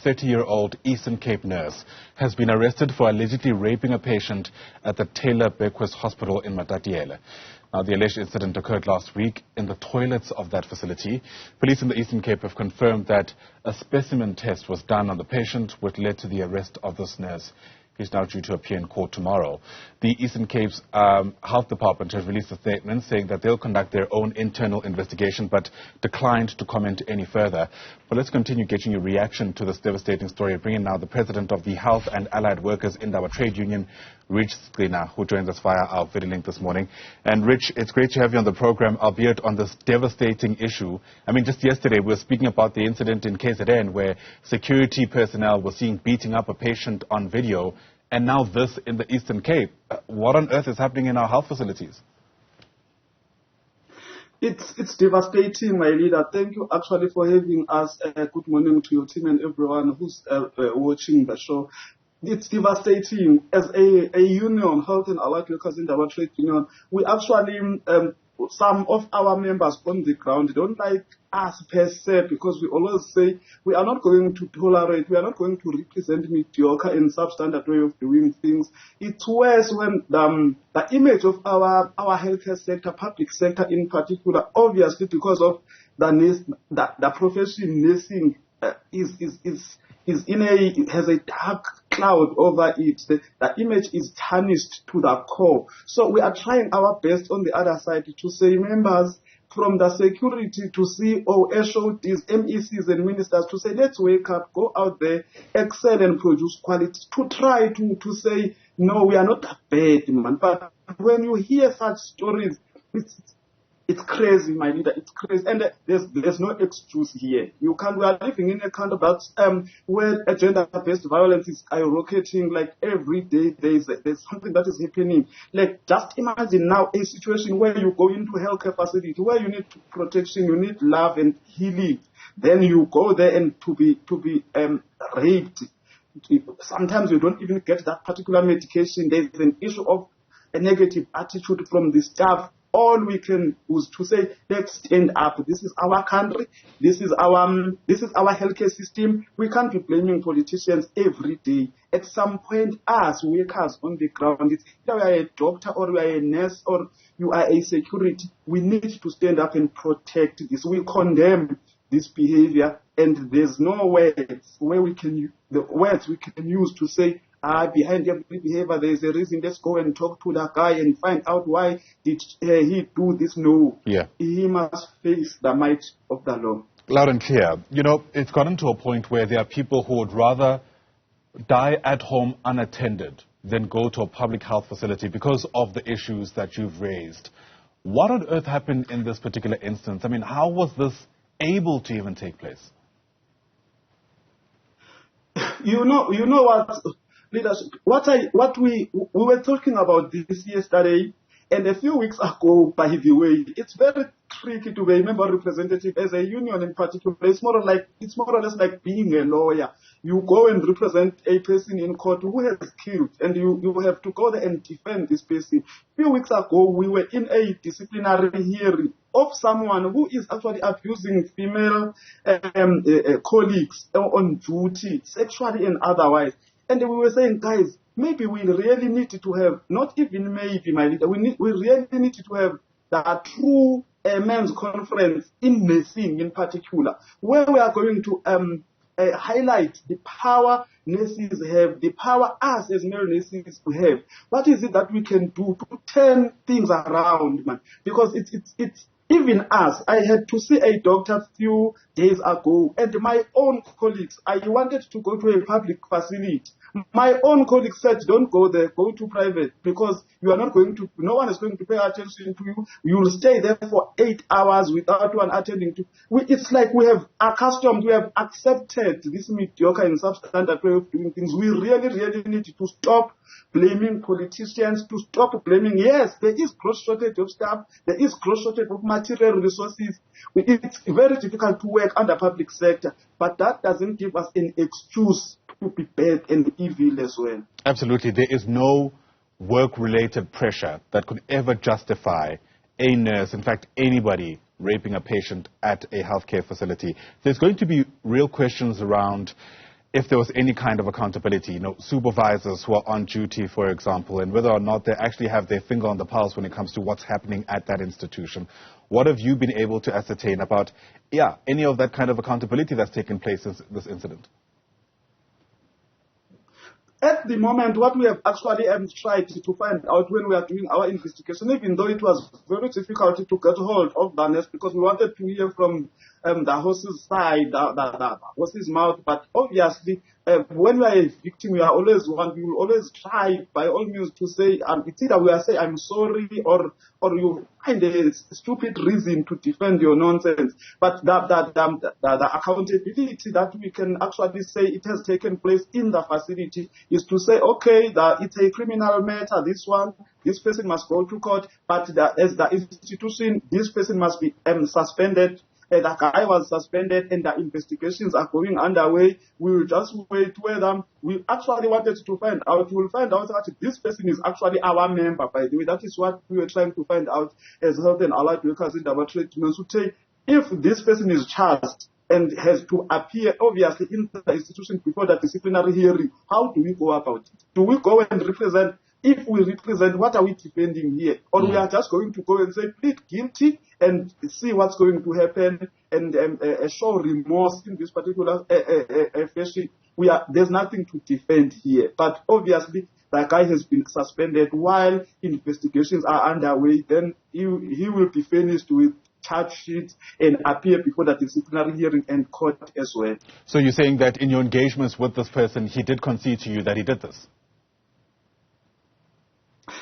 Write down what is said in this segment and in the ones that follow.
30-year-old Eastern Cape nurse has been arrested for allegedly raping a patient at the Taylor Bequest Hospital in Matatiele. Now, the alleged incident occurred last week in the toilets of that facility. Police in the Eastern Cape have confirmed that a specimen test was done on the patient, which led to the arrest of this nurse. He's now due to appear in court tomorrow. The Eastern Cape's Health Department has released a statement saying that they'll conduct their own internal investigation, but declined to comment any further. But let's continue getting your reaction to this devastating story. Bringing now the president of the Health and Allied Workers Indaba Trade Union, Rich Sicina, who joins us via our video link this morning. And Rich, it's great to have you on the program, albeit on this devastating issue. I mean, just yesterday we were speaking about the incident in KZN where security personnel were seen beating up a patient on video, and now this in the Eastern Cape. What on earth is happening in our health facilities? It's devastating, my leader. Thank you actually for having us. Good morning to your team and everyone who's watching the show. It's devastating. As a union, Health and Allied Workers in our trade union, we actually, some of our members on the ground don't like us per se, because we always say we are not going to tolerate, we are not going to represent mediocre and substandard way of doing things. It's worse when the image of our healthcare sector, public sector in particular, obviously because of the profession nursing has a dark cloud over it. The image is tarnished to the core. So we are trying our best on the other side to say, members from the security to COS, SOTs, MECs and ministers to say, let's wake up, go out there, excel and produce quality, to try to say, no, we are not that bad, man. But when you hear such stories, it's crazy, my leader. It's crazy, and there's no excuse here. We are living in a country that's where gender-based violence is skyrocketing. Like every day, there's something that is happening. Like just imagine now a situation where you go into a healthcare facility where you need protection, you need love and healing. Then you go there and to be raped. Sometimes you don't even get that particular medication. There's an issue of a negative attitude from the staff. All we can was to say, let's stand up. This is our country. This is our healthcare system. We can't be blaming politicians every day. At some point, us workers on the ground, it's either we are a doctor or we are a nurse or you are a security. We need to stand up and protect this. We condemn this behavior, and there's no words where we can use to say, behind every behavior there is a reason. Let's go and talk to that guy and find out why did he do this. No. Yeah. He must face the might of the law. Loud and clear. You know, it's gotten to a point where there are people who would rather die at home unattended than go to a public health facility because of the issues that you've raised. What on earth happened in this particular instance? I mean, how was this able to even take place? You know what, leadership, what we were talking about this yesterday and a few weeks ago, by the way. It's very tricky to be a member representative as a union in particular. It's more or less like being a lawyer. You go and represent a person in court who has killed, and you have to go there and defend this person. A few weeks ago, we were in a disciplinary hearing of someone who is actually abusing female colleagues on duty, sexually and otherwise. And we were saying, guys, maybe we really need to have, not even maybe, my leader, we really need to have the true men's conference in nursing in particular, where we are going to highlight the power nurses have, the power us as male nurses have. What is it that we can do to turn things around, man? Because it's even us. I had to see a doctor a few days ago, and my own colleagues, I wanted to go to a public facility. My own colleagues said, don't go there, go to private, because you are not going to, no one is going to pay attention to you. You will stay there for 8 hours without one attending to you. It's like we have accepted this mediocre and substandard way of doing things. We really, really need to stop blaming politicians, to stop blaming, yes, there is gross shortage of staff, there is gross shortage of material resources. It's very difficult to work under public sector, but that doesn't give us an excuse to be bad and evil as well. Absolutely. There is no work-related pressure that could ever justify a nurse, in fact, anybody, raping a patient at a healthcare facility. There's going to be real questions around if there was any kind of accountability, supervisors who are on duty, for example, and whether or not they actually have their finger on the pulse when it comes to what's happening at that institution. What have you been able to ascertain about, any of that kind of accountability that's taken place since this incident? At the moment, what we have actually tried to find out when we are doing our investigation, even though it was very difficult to get hold of the nurse because we wanted to hear from the horse's side, the horse's mouth, but obviously when we are a victim, we will always try by all means to say, it's either we are saying I'm sorry or you find a stupid reason to defend your nonsense. But the accountability that we can actually say it has taken place in the facility is to say, okay, it's a criminal matter, this person must go to court, but as the institution, this person must be suspended. The guy was suspended and the investigations are going underway. We will just wait whether we actually wanted to find out. We will find out that this person is actually our member, by the way. That is what we were trying to find out as health and allied workers in our treatment. If this person is charged and has to appear, obviously, in the institution before the disciplinary hearing, how do we go about it? Do we go and represent? If we represent, what are we defending here? Or we are just going to go and say, plead guilty and see what's going to happen and show remorse in this particular fashion. There's nothing to defend here. But obviously, the guy has been suspended while investigations are underway. Then he will be finished with charge sheet and appear before the disciplinary hearing and court as well. So you're saying that in your engagements with this person, he did concede to you that he did this?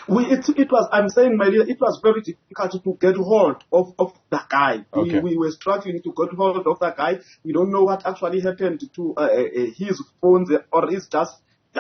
I'm saying, my dear, it was very difficult to get hold of the guy. Okay. We were struggling to get hold of the guy. We don't know what actually happened to his phones, or it's just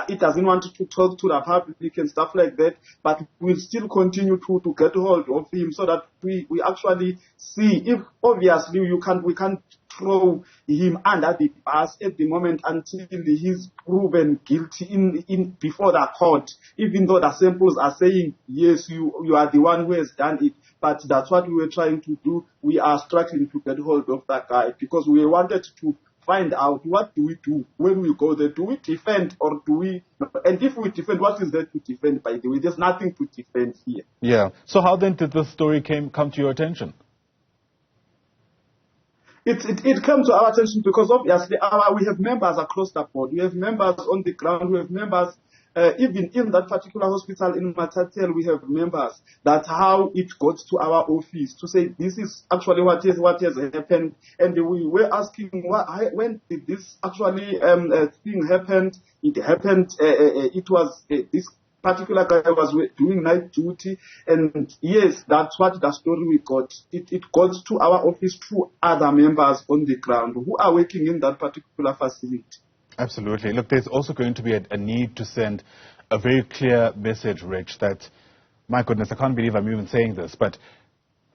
it doesn't want to talk to the public and stuff like that. But we'll still continue to get hold of him so that we actually see if obviously we can't throw him under the bus at the moment until he's proven guilty in before the court, even though the samples are saying, yes, you are the one who has done it. But that's what we were trying to do. We are struggling to get hold of that guy because we wanted to find out what do we do when we go there. Do we defend or do we? And if we defend, what is there to defend, by the way? There's nothing to defend here. Yeah. So how then did this story come to your attention? It comes to our attention because obviously we have members across the board. We have members on the ground. We have members even in that particular hospital in Matatiele. We have members. That's how it got to our office to say this is actually what has happened. And we were asking when did this actually thing happened? It happened. It was this particular guy was doing night duty, and yes, that's what the story we got. It got to our office through other members on the ground who are working in that particular facility. Absolutely. Look, there's also going to be a need to send a very clear message, Rich, that, my goodness, I can't believe I'm even saying this, but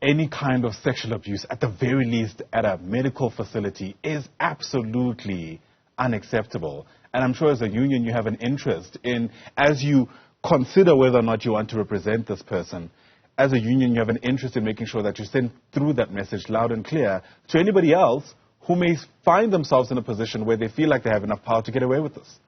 any kind of sexual abuse, at the very least at a medical facility, is absolutely unacceptable. And I'm sure as a union you have an interest in, as you consider whether or not you want to represent this person, as a union you have an interest in making sure that you send through that message loud and clear to anybody else who may find themselves in a position where they feel like they have enough power to get away with this.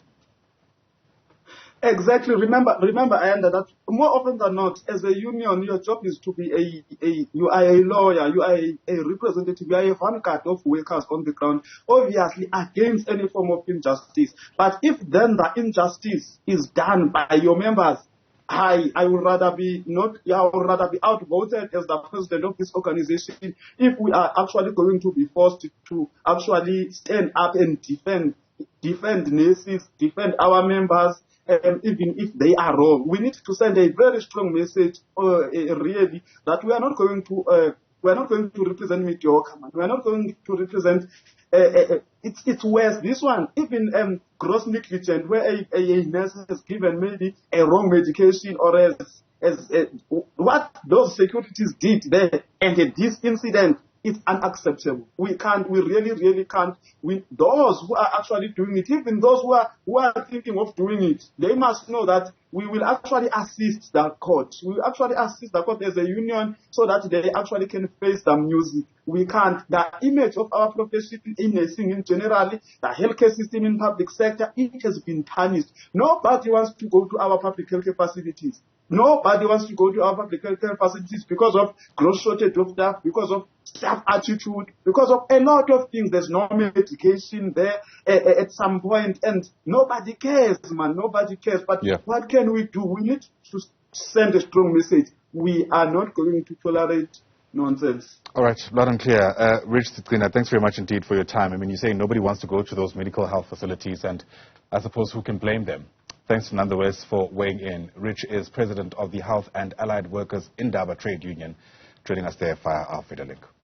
Exactly. Remember, Ayanda, that more often than not, as a union, your job is to be you are a lawyer, you are a representative, you are a vanguard of workers on the ground, obviously against any form of injustice. But if then the injustice is done by your members, I would rather be outvoted as the president of this organization if we are actually going to be forced to actually stand up and defend nurses, defend our members. Even if they are wrong, we need to send a very strong message, really, that we are not going to represent mediocre. We are not going to represent. It's worse. This one, even gross negligence, where a nurse has given maybe a wrong medication, or as what those securities did there, and this incident it's unacceptable. We really can't. Those who are actually doing it, even those who are thinking of doing it, they must know that we will actually assist the court. We will actually assist the court as a union so that they actually can face the music. We can't. The image of our profession in nursing in general, the healthcare system in public sector, it has been tarnished. Nobody wants to go to our public healthcare facilities. Nobody wants to go to our public healthcare facilities because of gross shortage of staff, because of staff attitude, because of a lot of things. There's no medication there at some point, and nobody cares, man. Nobody cares. But what can we do? We need to send a strong message. We are not going to tolerate nonsense. All right, loud and clear. Rich Sicina, thanks very much indeed for your time. I mean, you say nobody wants to go to those medical health facilities, and I suppose who can blame them? Thanks nonetheless for weighing in. Rich is president of the Health and Allied Workers Indaba Trade Union, joining us there via our video link.